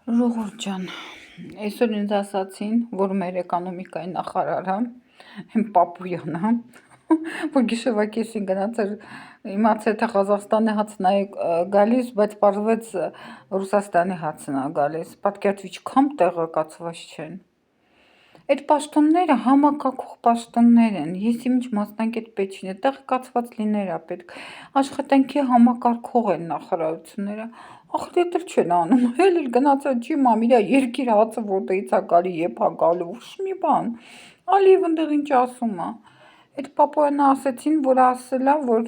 Ժողովուրդ ջան, այսօր ինձ ասացին, որ մեր էկոնոմիկայի նախարարը, Պապույանը, որ գիշերվա կեսին գնաց էր, իմացել թե Ղազախստանի հացն է գալիս, բայց պարզվեց Ռուսաստանի հացն է գալիս, պատկերացրու ինչքան տեղեկացված չեն։ Այդ պաշտոնները համակարգող պաշտոններ են, ես ինչ մասնագետ պետք չունի, տեղեկացված լինելա պետք, աշխատանքի համակարգող են նախարարությունները, ախր դետր չեն անում, էլ գնացել չի մամ իրա երկիր հացը որտեղից է գալի, երբ է գալու, ուշ մի բան, Ալիևն դեռ ինչ ասում է, այդ Պապոյանը ասեցին, որ ասելա, որ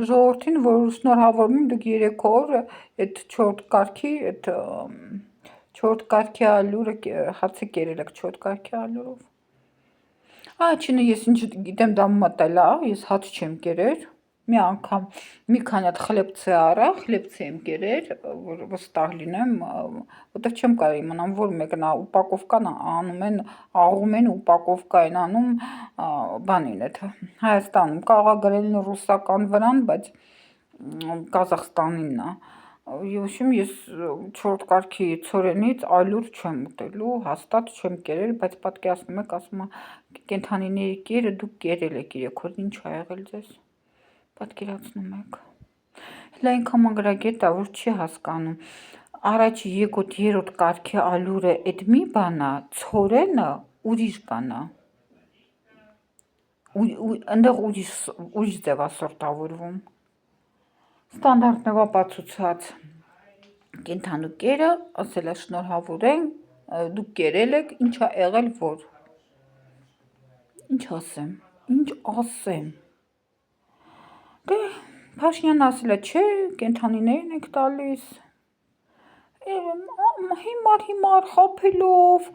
ժողովրդին, որ շնորհավորում եմ դուք 3 օր այդ 4 կարգի, այդ 4 կարգի ալյուրը հացը կերել եք 4 կարգի ալյուրով։ Չինը ես ինչ գիտեմ դա մտել է, ես հաց չեմ կերել, մի անգամ մի քանի հատ խլեպցե արա, խլեպցե եմ կերել, որ վստահ լինեմ, որտեղ չեմ կարող իմանամ, որ մեկն է ուպակովկան անում են, աղում են ուպակովկա են անում բանին այդ Հայաստանում, կարող է գրել ռուսական վրան, բայց Ղազախստանինն է։ Ոչմ ես 4 կարգի ցորենից ալյուր չեմ ուտելու, հաստատ չեմ կերել, բայց պատկերացնում եք, ասում է կենդանիների կերը դուք կերել եք 3 օր, ինչ ա եղել ձեզ։ Պատկերացնում եք։ Հələ այնքան մանգրագետ է, որ չի հասկանում։ Առաջ 2-3 կարգի ալյուրը այդ մի բան է, ցորենը ուրիշ բան է։ Այնտեղ ուրիշ ձև է սորտավորվում։ Ստանդարտներով ապացուցած կենդանու կերը, ասել է շնորհավորենք, դուք կերել եք, ինչ ա եղել, որ։ Ինչ ասեմ։ Դե Փաշինյանն ասել է, չէ, կենդանիներին եք տալիս։ Հիմար խաբելով,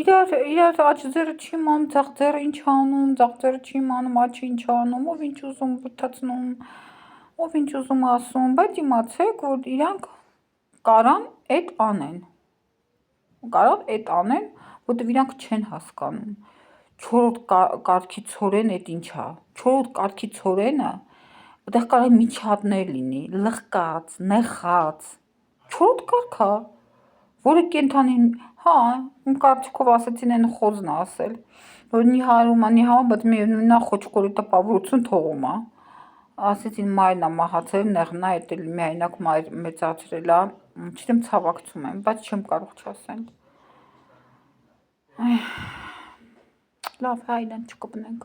իրար աջ ձեռը չի իմանում, ձախ ձեռը ինչ անում, ձախ ձեռը չի իմանում, աջը ինչ անում, ով ինչ ուզում բթացնում, ով ինչ ուզում ասում, բայց իմացեք, որ իրանք կարան այդ անեն, որտեվ իրանք չեն հասկանում։ 4 կարգի ցորեն այդ ինչ է, 4 կարգի ցորենը, այդտեղ կարող է միջատներ լինի, լղկած, նեխած, 4 կարգ է, որը կենդանին, իմ կարծիքով ասեցին են խոզն է ասել, որ նիհարում, բայց միևնույնն է խոչկորի տպավորություն թողում է, ասեցին մայրն է մահացել, նեղն է, էդ էլ միայնակ մեծացրել է, չգիտեմ ցավակցում եմ, բայց չեմ կարող չասել։ Լավ, իրեն չկպնենք։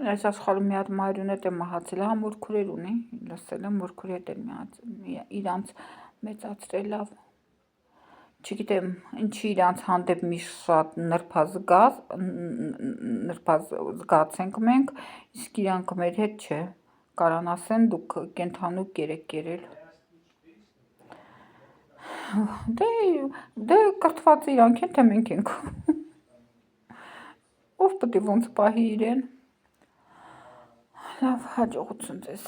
Այս աշխարհում մի հատ մայրունետ է մահացել, մորքուրեր ունի, լսել եմ, մորքուրի հետ էլ իրանց մեծացրել լավ։ Չգիտեմ, ինչի իրանց հանդեպ միշտ շատ նրբազգաց ենք մենք, իսկ իրանք մեր հետ չէ, կարան ասեն դուք կենդանու կեր եք կերել։ Դե կրթված իրանք են, թե մենք ենք։ Ով պետք է ոնց պահի իրեն։ Լավ, հաջողություն ձեզ։